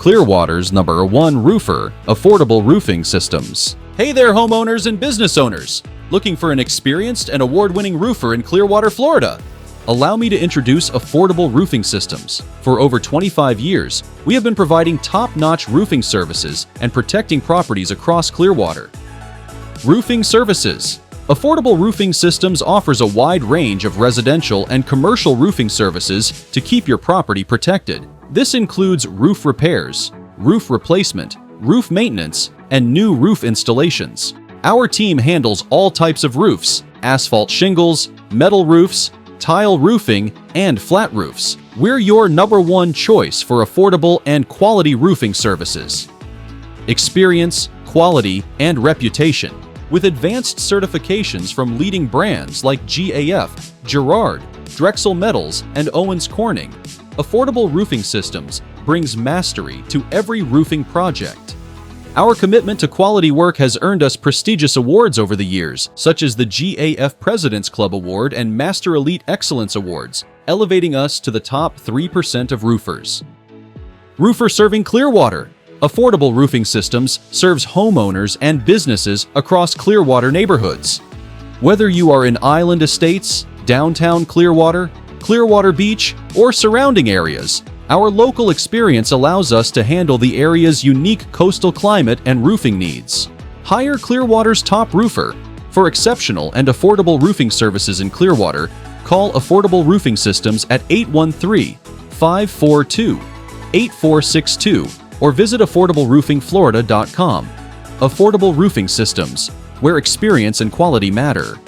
Clearwater's #1 roofer, affordable roofing systems. Hey there, homeowners and business owners! Looking for an experienced and award-winning roofer in Clearwater, Florida? Allow me to introduce Affordable Roofing Systems. For over 25 years, we have been providing top-notch roofing services and protecting properties across Clearwater. Roofing Services. Affordable Roofing Systems offers a wide range of residential and commercial roofing services to keep your property protected. This includes roof repairs, roof replacement, roof maintenance, and new roof installations. Our team handles all types of roofs: asphalt shingles, metal roofs, tile roofing, and flat roofs. We're your #1 choice for affordable and quality roofing services. Experience, quality, and reputation. With advanced certifications from leading brands like GAF, Gerard, Drexel Metals, and Owens Corning, Affordable Roofing Systems brings mastery to every roofing project. Our commitment to quality work has earned us prestigious awards over the years, such as the GAF President's Club Award and MasterElite Excellence Awards, elevating us to the top 3% of roofers. Roofer serving Clearwater. Affordable Roofing Systems serves homeowners and businesses across Clearwater neighborhoods. Whether you are in Island Estates, downtown Clearwater, Clearwater Beach, or surrounding areas, our local experience allows us to handle the area's unique coastal climate and roofing needs. Hire Clearwater's top roofer. For exceptional and affordable roofing services in Clearwater, call Affordable Roofing Systems at 813-542-8462 or visit affordableroofingflorida.com. Affordable Roofing Systems, where experience and quality matter.